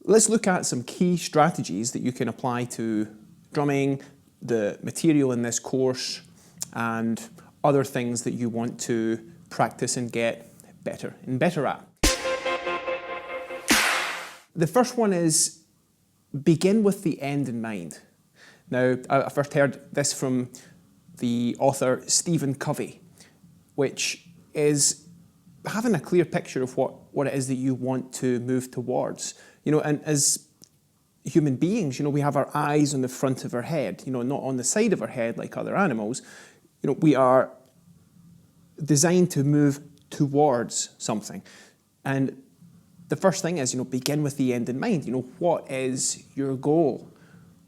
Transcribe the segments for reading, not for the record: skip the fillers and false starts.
let's look at some key strategies that you can apply to drumming, the material in this course, and other things that you want to practice and get better and better at. The first one is begin with the end in mind. Now, I first heard this from the author Stephen Covey, which is having a clear picture of what it is that you want to move towards. And as human beings, we have our eyes on the front of our head, not on the side of our head like other animals. We are designed to move towards something. And the first thing is, begin with the end in mind. What is your goal?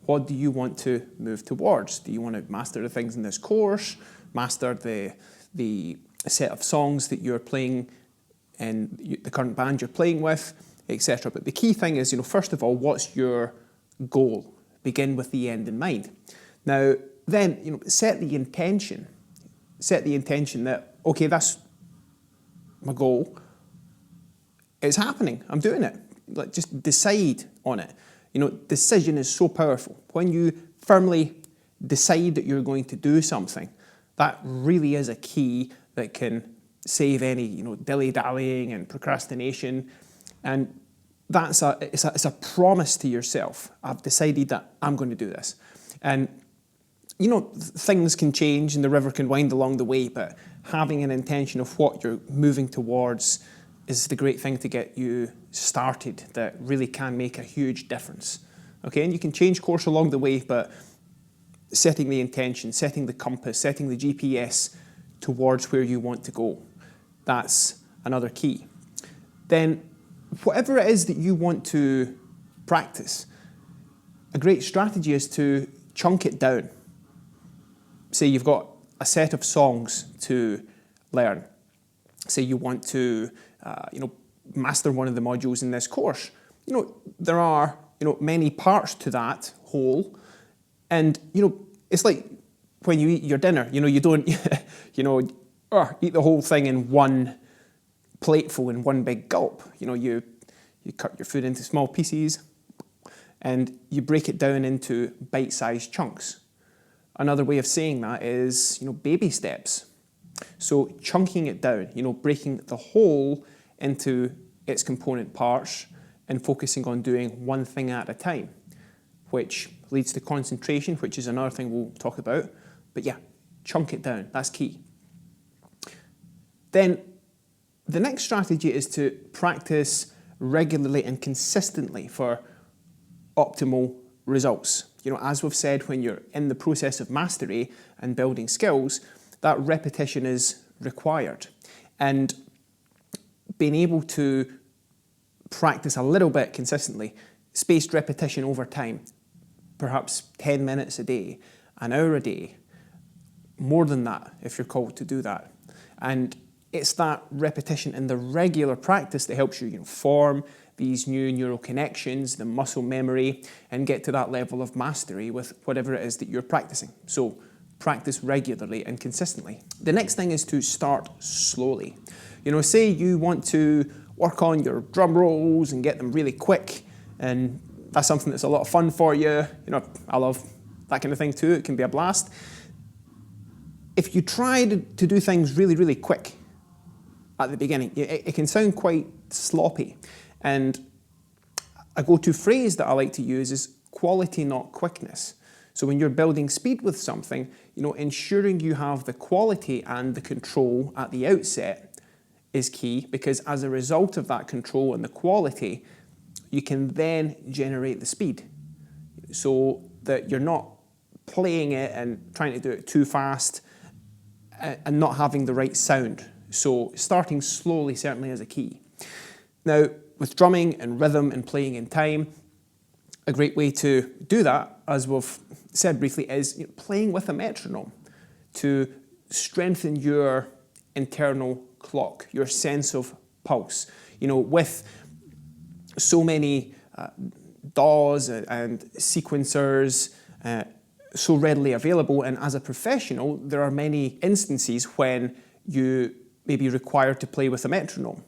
What do you want to move towards? Do you want to master the things in this course, master the set of songs that you're playing in the current band you're playing with, etc. But the key thing is, first of all, what's your goal? Begin with the end in mind. Now, then, set the intention. Set the intention that, okay, that's my goal. It's happening. I'm doing it. Just decide on it. Decision is so powerful. When you firmly decide that you're going to do something, that really is a key that can save any, dilly-dallying and procrastination. And it's a promise to yourself. I've decided that I'm going to do this. And, things can change and the river can wind along the way, but having an intention of what you're moving towards is the great thing to get you started that really can make a huge difference. Okay, and you can change course along the way, but setting the intention, setting the compass, setting the GPS towards where you want to go, that's another key. Then, whatever it is that you want to practice, a great strategy is to chunk it down. Say you've got a set of songs to learn. Say you want to master one of the modules in this course. There are, many parts to that whole. And, it's like when you eat your dinner, you don't, eat the whole thing in one plateful in one big gulp. You cut your food into small pieces and you break it down into bite-sized chunks. Another way of saying that is, baby steps. So chunking it down, breaking the whole into its component parts and focusing on doing one thing at a time, which leads to concentration, which is another thing we'll talk about. But yeah, chunk it down, that's key. Then the next strategy is to practice regularly and consistently for optimal results. As we've said, when you're in the process of mastery and building skills, that repetition is required. And being able to practice a little bit consistently, spaced repetition over time, perhaps 10 minutes a day, an hour a day, more than that if you're called to do that. And it's that repetition and the regular practice that helps you, form these new neural connections, the muscle memory, and get to that level of mastery with whatever it is that you're practicing. So practice regularly and consistently. The next thing is to start slowly. Say you want to work on your drum rolls and get them really quick, and that's something that's a lot of fun for you. I love that kind of thing too. It can be a blast. If you try to do things really, really quick at the beginning, it can sound quite sloppy. And a go-to phrase that I like to use is quality, not quickness. So when you're building speed with something, ensuring you have the quality and the control at the outset is key, because as a result of that control and the quality, you can then generate the speed so that you're not playing it and trying to do it too fast and not having the right sound. So starting slowly certainly is a key. Now, with drumming and rhythm and playing in time, a great way to do that, as we've said briefly, is playing with a metronome to strengthen your internal clock, your sense of pulse. With so many DAWs and sequencers so readily available, and as a professional, there are many instances when you may be required to play with a metronome.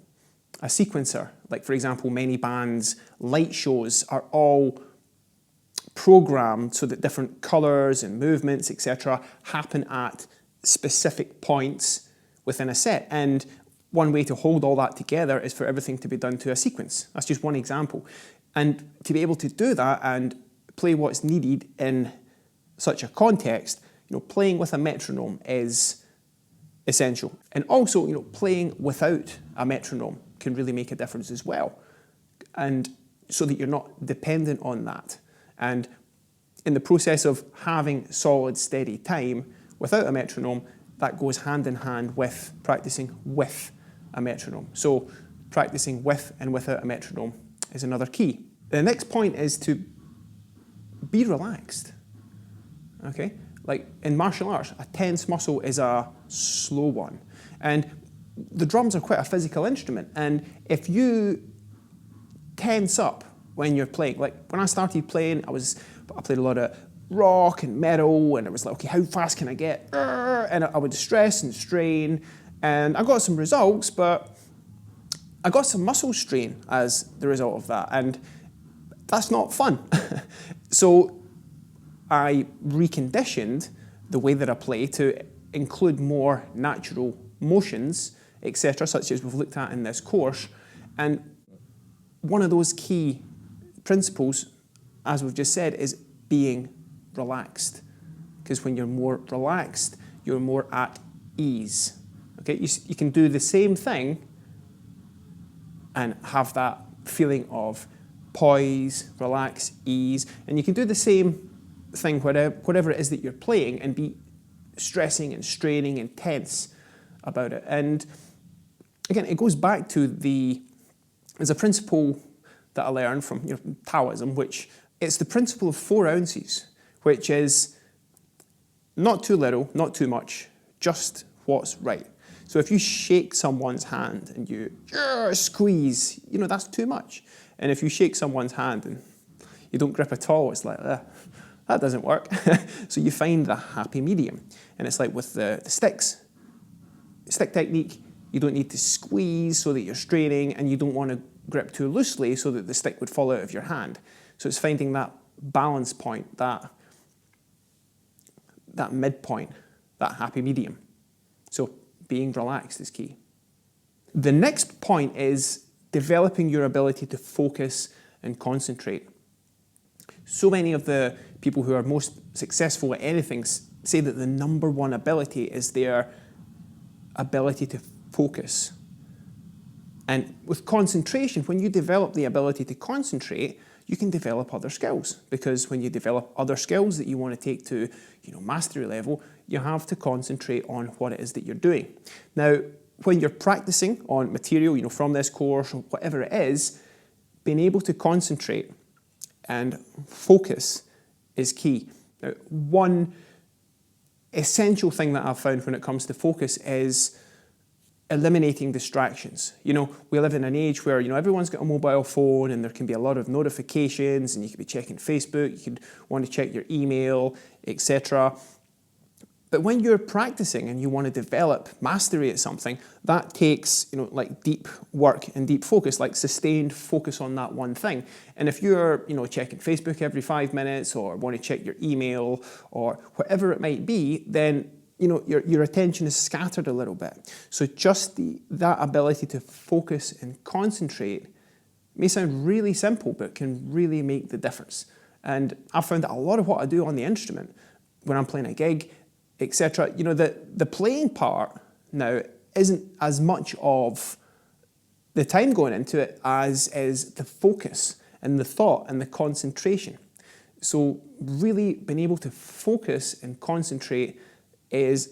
a sequencer. Like for example, many bands' light shows are all programmed so that different colours and movements, etc., happen at specific points within a set. And one way to hold all that together is for everything to be done to a sequence. That's just one example. And to be able to do that and play what's needed in such a context, playing with a metronome is essential. And also, playing without a metronome can really make a difference as well. And so that you're not dependent on that. And in the process of having solid, steady time without a metronome, that goes hand in hand with practicing with a metronome. So practicing with and without a metronome is another key. The next point is to be relaxed. Okay? Like in martial arts, a tense muscle is a slow one. And the drums are quite a physical instrument. And if you tense up when you're playing, like when I started playing, I played a lot of rock and metal, and it was like, okay, how fast can I get? And I would stress and strain, and I got some results, but I got some muscle strain as the result of that, and that's not fun. So I reconditioned the way that I play to include more natural motions, etc., such as we've looked at in this course. And one of those key principles, as we've just said, is being relaxed. Because when you're more relaxed, you're more at ease. Okay, you can do the same thing and have that feeling of poise, relax, ease, and you can do the same thing whatever it is that you're playing and be stressing and straining and tense about it. And again, it goes back to there's a principle that I learned from Taoism, which it's the principle of 4 ounces, which is not too little, not too much, just what's right. So if you shake someone's hand and you squeeze, that's too much. And if you shake someone's hand and you don't grip at all, it's like, that doesn't work. So you find the happy medium. And it's like with the sticks. Stick technique, you don't need to squeeze so that you're straining, and you don't want to grip too loosely so that the stick would fall out of your hand. So it's finding that balance point, that midpoint, that happy medium. So being relaxed is key. The next point is developing your ability to focus and concentrate. So many of the people who are most successful at anything say that the number one ability is their ability to focus. And with concentration, when you develop the ability to concentrate, you can develop other skills, because when you develop other skills that you want to take to mastery level, you have to concentrate on what it is that you're doing. Now, when you're practicing on material, from this course or whatever it is, being able to concentrate and focus is key. Now, one essential thing that I've found when it comes to focus is eliminating distractions. We live in an age where, everyone's got a mobile phone, and there can be a lot of notifications, and you could be checking Facebook, you could want to check your email, etc. But when you're practicing and you want to develop mastery at something, that takes, like deep work and deep focus, like sustained focus on that one thing. And if you're, checking Facebook every 5 minutes, or want to check your email, or whatever it might be, then your attention is scattered a little bit. So just that ability to focus and concentrate may sound really simple, but can really make the difference. And I've found that a lot of what I do on the instrument, when I'm playing a gig, etc., the playing part now isn't as much of the time going into it as is the focus and the thought and the concentration. So really being able to focus and concentrate is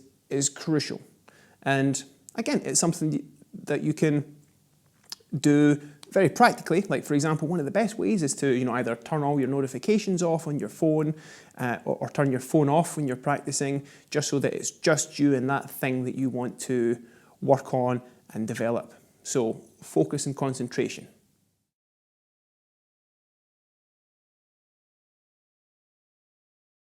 crucial. And again, it's something that you can do very practically. Like, for example, one of the best ways is to either turn all your notifications off on your phone, or turn your phone off when you're practicing, just so that it's just you and that thing that you want to work on and develop. So focus and concentration.